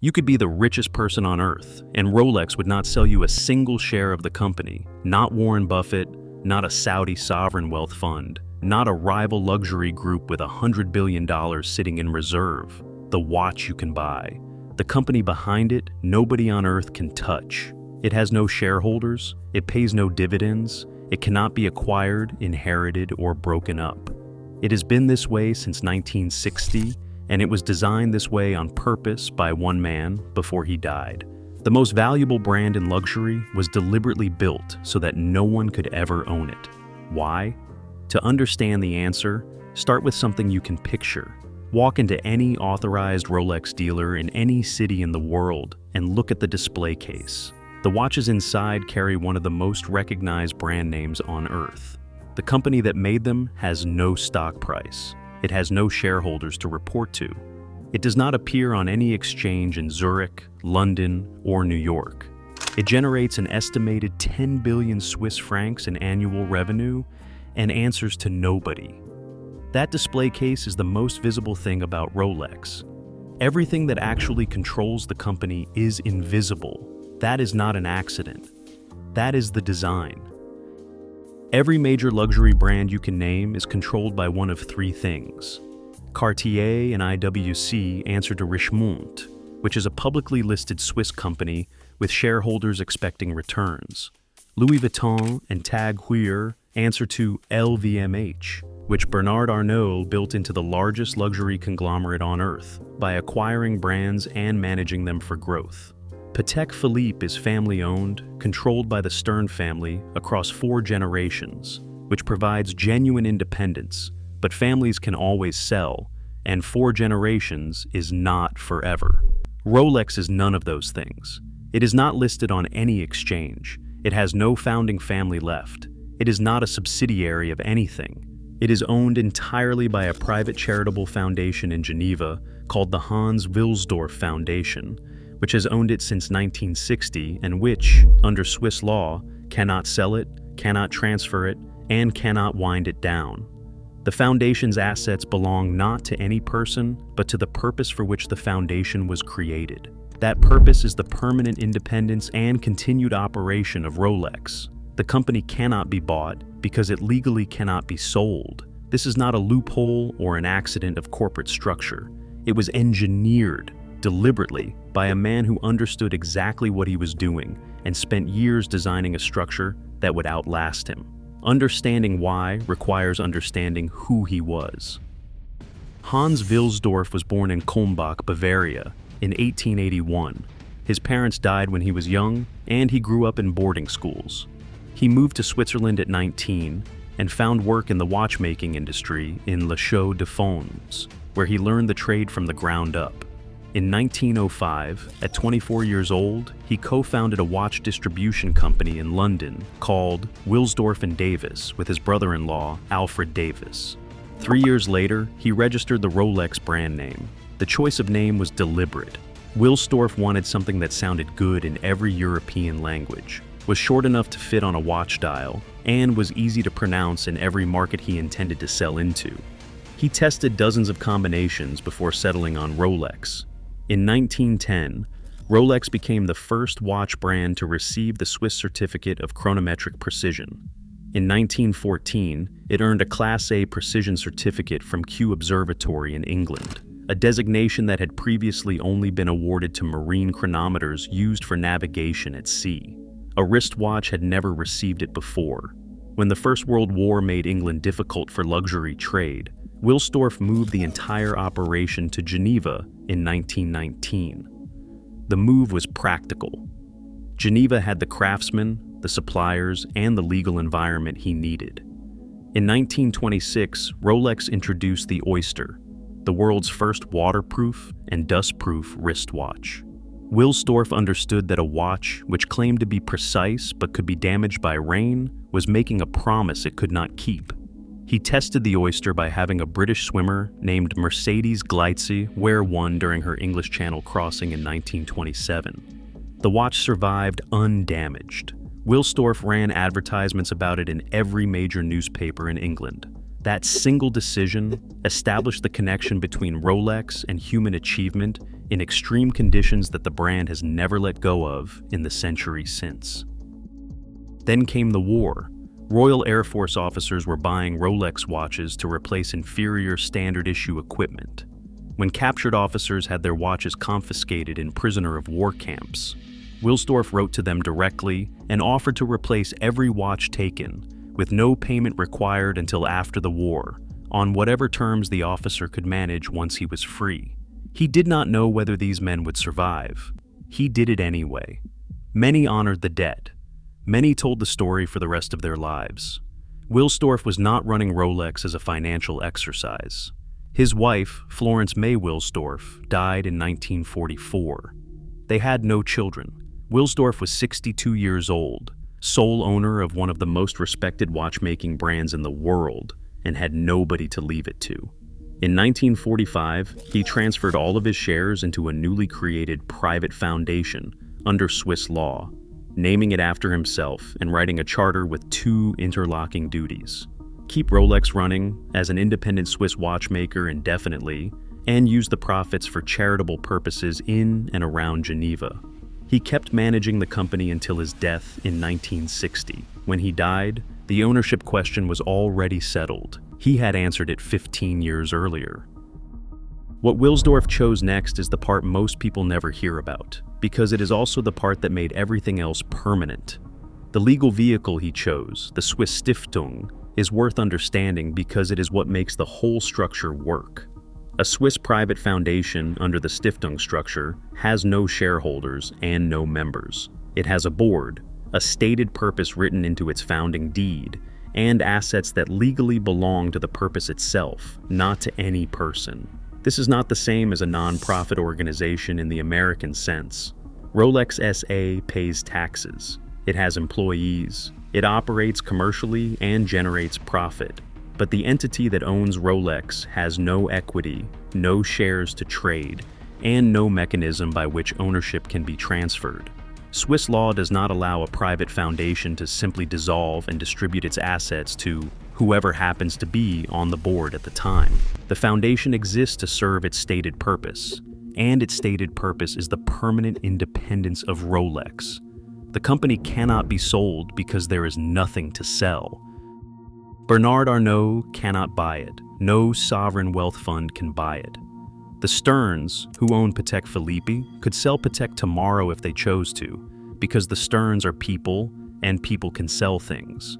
You could be the richest person on Earth, and Rolex would not sell you a single share of the company. Not Warren Buffett, not a Saudi sovereign wealth fund, not a rival luxury group with $100 billion sitting in reserve. The watch you can buy. The company behind it, nobody on Earth can touch. It has no shareholders, it pays no dividends, it cannot be acquired, inherited, or broken up. It has been this way since 1960, and it was designed this way on purpose by one man before he died. The most valuable brand in luxury was deliberately built so that no one could ever own it. Why? To understand the answer, start with something you can picture. Walk into any authorized Rolex dealer in any city in the world and look at the display case. The watches inside carry one of the most recognized brand names on Earth. The company that made them has no stock price. It has no shareholders to report to. It does not appear on any exchange in Zurich, London, or New York. It generates an estimated 10 billion Swiss francs in annual revenue and answers to nobody. That display case is the most visible thing about Rolex. Everything that actually controls the company is invisible. That is not an accident. That is the design. Every major luxury brand you can name is controlled by one of three things. Cartier and IWC answer to Richemont, which is a publicly listed Swiss company with shareholders expecting returns. Louis Vuitton and Tag Heuer answer to LVMH, which Bernard Arnault built into the largest luxury conglomerate on Earth by acquiring brands and managing them for growth. Patek Philippe is family-owned, controlled by the Stern family across 4 generations, which provides genuine independence, but families can always sell, and 4 generations is not forever. Rolex is none of those things. It is not listed on any exchange. It has no founding family left. It is not a subsidiary of anything. It is owned entirely by a private charitable foundation in Geneva called the Hans Wilsdorf Foundation, which has owned it since 1960 and which, under Swiss law, cannot sell it, cannot transfer it, and cannot wind it down. The foundation's assets belong not to any person, but to the purpose for which the foundation was created. That purpose is the permanent independence and continued operation of Rolex. The company cannot be bought because it legally cannot be sold. This is not a loophole or an accident of corporate structure. It was engineered deliberately by a man who understood exactly what he was doing and spent years designing a structure that would outlast him. Understanding why requires understanding who he was. Hans Wilsdorf was born in Kulmbach, Bavaria, in 1881. His parents died when he was young, and he grew up in boarding schools. He moved to Switzerland at 19 and found work in the watchmaking industry in Le Chaux de Fonds, where he learned the trade from the ground up. In 1905, at 24 years old, he co-founded a watch distribution company in London called Wilsdorf and Davis with his brother-in-law, Alfred Davis. 3 years later, he registered the Rolex brand name. The choice of name was deliberate. Wilsdorf wanted something that sounded good in every European language, was short enough to fit on a watch dial, and was easy to pronounce in every market he intended to sell into. He tested dozens of combinations before settling on Rolex. In 1910, Rolex became the first watch brand to receive the Swiss Certificate of Chronometric Precision. In 1914, it earned a Class A precision certificate from Kew Observatory in England, a designation that had previously only been awarded to marine chronometers used for navigation at sea. A wristwatch had never received it before. When the First World War made England difficult for luxury trade, Wilsdorf moved the entire operation to Geneva in 1919. The move was practical. Geneva had the craftsmen, the suppliers, and the legal environment he needed. In 1926, Rolex introduced the Oyster, the world's first waterproof and dustproof wristwatch. Wilsdorf understood that a watch, which claimed to be precise but could be damaged by rain, was making a promise it could not keep. He tested the Oyster by having a British swimmer named Mercedes Gleitze wear one during her English Channel crossing in 1927. The watch survived undamaged. Wilsdorf ran advertisements about it in every major newspaper in England. That single decision established the connection between Rolex and human achievement in extreme conditions that the brand has never let go of in the century since. Then came the war. Royal Air Force officers were buying Rolex watches to replace inferior standard issue equipment. When captured officers had their watches confiscated in prisoner of war camps, Wilsdorf wrote to them directly and offered to replace every watch taken, with no payment required until after the war, on whatever terms the officer could manage once he was free. He did not know whether these men would survive. He did it anyway. Many honored the debt. Many told the story for the rest of their lives. Wilsdorf was not running Rolex as a financial exercise. His wife, Florence May Wilsdorf, died in 1944. They had no children. Wilsdorf was 62 years old, sole owner of one of the most respected watchmaking brands in the world, and had nobody to leave it to. In 1945, he transferred all of his shares into a newly created private foundation under Swiss law, naming it after himself and writing a charter with two interlocking duties: keep Rolex running as an independent Swiss watchmaker indefinitely, and use the profits for charitable purposes in and around Geneva. He kept managing the company until his death in 1960. When he died, the ownership question was already settled. He had answered it 15 years earlier. What Wilsdorf chose next is the part most people never hear about, because it is also the part that made everything else permanent. The legal vehicle he chose, the Swiss Stiftung, is worth understanding because it is what makes the whole structure work. A Swiss private foundation under the Stiftung structure has no shareholders and no members. It has a board, a stated purpose written into its founding deed, and assets that legally belong to the purpose itself, not to any person. This is not the same as a non-profit organization in the American sense. Rolex SA pays taxes. It has employees. It operates commercially and generates profit. But the entity that owns Rolex has no equity, no shares to trade, and no mechanism by which ownership can be transferred. Swiss law does not allow a private foundation to simply dissolve and distribute its assets to whoever happens to be on the board at the time. The foundation exists to serve its stated purpose, and its stated purpose is the permanent independence of Rolex. The company cannot be sold because there is nothing to sell. Bernard Arnault cannot buy it. No sovereign wealth fund can buy it. The Stearns, who own Patek Philippe, could sell Patek tomorrow if they chose to, because the Stearns are people, and people can sell things.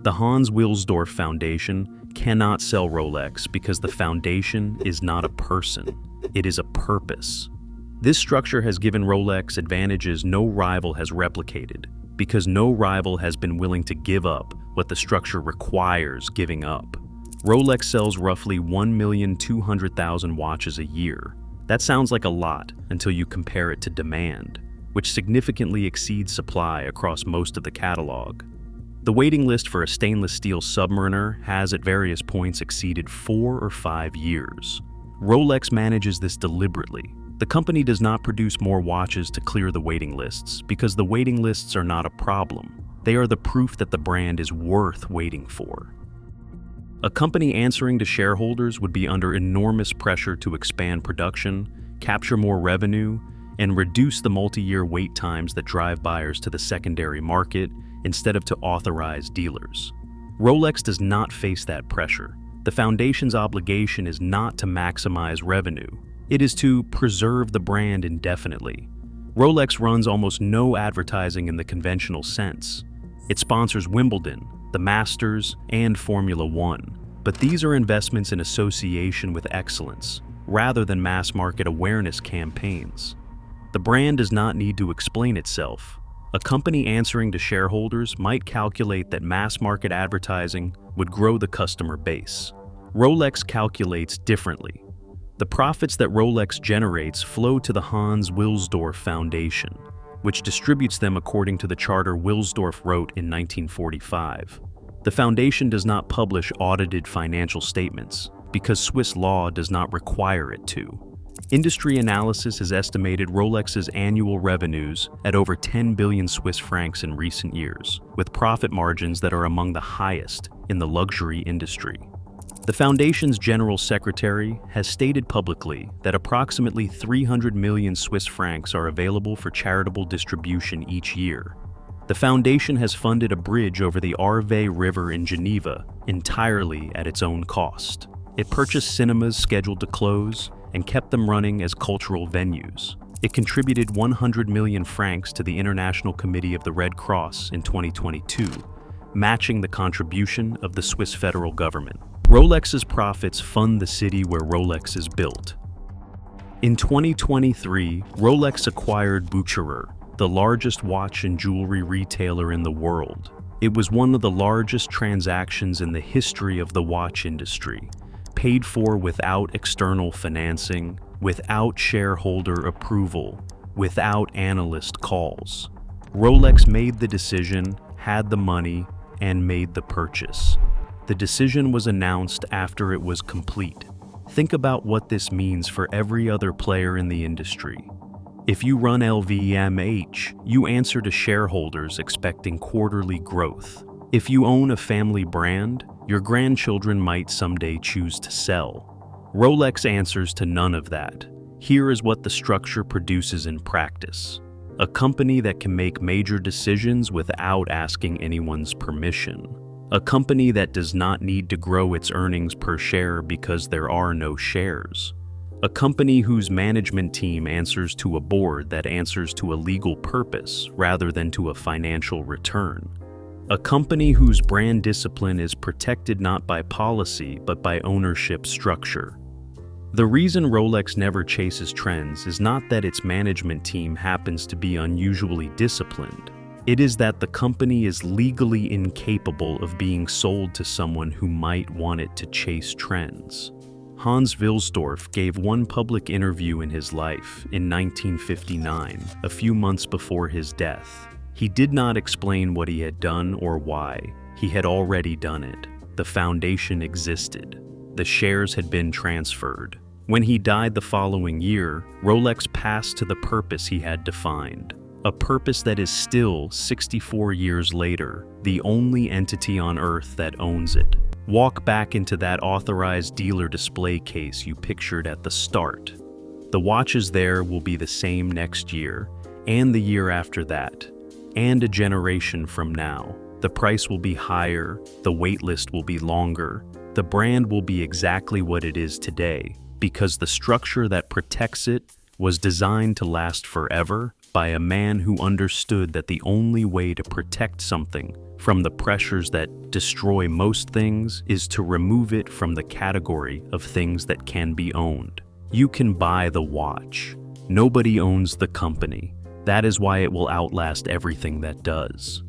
The Hans Wilsdorf Foundation cannot sell Rolex because the foundation is not a person. It is a purpose. This structure has given Rolex advantages no rival has replicated, because no rival has been willing to give up what the structure requires giving up. Rolex sells roughly 1,200,000 watches a year. That sounds like a lot until you compare it to demand, which significantly exceeds supply across most of the catalog. The waiting list for a stainless steel Submariner has at various points exceeded 4 or 5 years. Rolex manages this deliberately. The company does not produce more watches to clear the waiting lists because the waiting lists are not a problem. They are the proof that the brand is worth waiting for. A company answering to shareholders would be under enormous pressure to expand production, capture more revenue, and reduce the multi-year wait times that drive buyers to the secondary market instead of to authorized dealers. Rolex does not face that pressure. The foundation's obligation is not to maximize revenue. It is to preserve the brand indefinitely. Rolex runs almost no advertising in the conventional sense. It sponsors Wimbledon, the Masters, and Formula One. But these are investments in association with excellence, rather than mass-market awareness campaigns. The brand does not need to explain itself. A company answering to shareholders might calculate that mass-market advertising would grow the customer base. Rolex calculates differently. The profits that Rolex generates flow to the Hans Wilsdorf Foundation, which distributes them according to the charter Wilsdorf wrote in 1945. The foundation does not publish audited financial statements because Swiss law does not require it to. Industry analysis has estimated Rolex's annual revenues at over 10 billion Swiss francs in recent years, with profit margins that are among the highest in the luxury industry. The foundation's general secretary has stated publicly that approximately 300 million Swiss francs are available for charitable distribution each year. The foundation has funded a bridge over the Arve River in Geneva entirely at its own cost. It purchased cinemas scheduled to close and kept them running as cultural venues. It contributed 100 million francs to the International Committee of the Red Cross in 2022, matching the contribution of the Swiss federal government. Rolex's profits fund the city where Rolex is built. In 2023, Rolex acquired Bucherer, the largest watch and jewelry retailer in the world. It was one of the largest transactions in the history of the watch industry, paid for without external financing, without shareholder approval, without analyst calls. Rolex made the decision, had the money, and made the purchase. The decision was announced after it was complete. Think about what this means for every other player in the industry. If you run LVMH, you answer to shareholders expecting quarterly growth. If you own a family brand, your grandchildren might someday choose to sell. Rolex answers to none of that. Here is what the structure produces in practice. A company that can make major decisions without asking anyone's permission. A company that does not need to grow its earnings per share because there are no shares. A company whose management team answers to a board that answers to a legal purpose rather than to a financial return. A company whose brand discipline is protected not by policy but by ownership structure. The reason Rolex never chases trends is not that its management team happens to be unusually disciplined. It is that the company is legally incapable of being sold to someone who might want it to chase trends. Hans Wilsdorf gave one public interview in his life in 1959, a few months before his death. He did not explain what he had done or why. He had already done it. The foundation existed. The shares had been transferred. When he died the following year, Rolex passed to the purpose he had defined. A purpose that is still, 64 years later, the only entity on Earth that owns it. Walk back into that authorized dealer display case you pictured at the start. The watches there will be the same next year, and the year after that, and a generation from now. The price will be higher, the wait list will be longer, the brand will be exactly what it is today, because the structure that protects it was designed to last forever by a man who understood that the only way to protect something from the pressures that destroy most things is to remove it from the category of things that can be owned. You can buy the watch. Nobody owns the company. That is why it will outlast everything that does.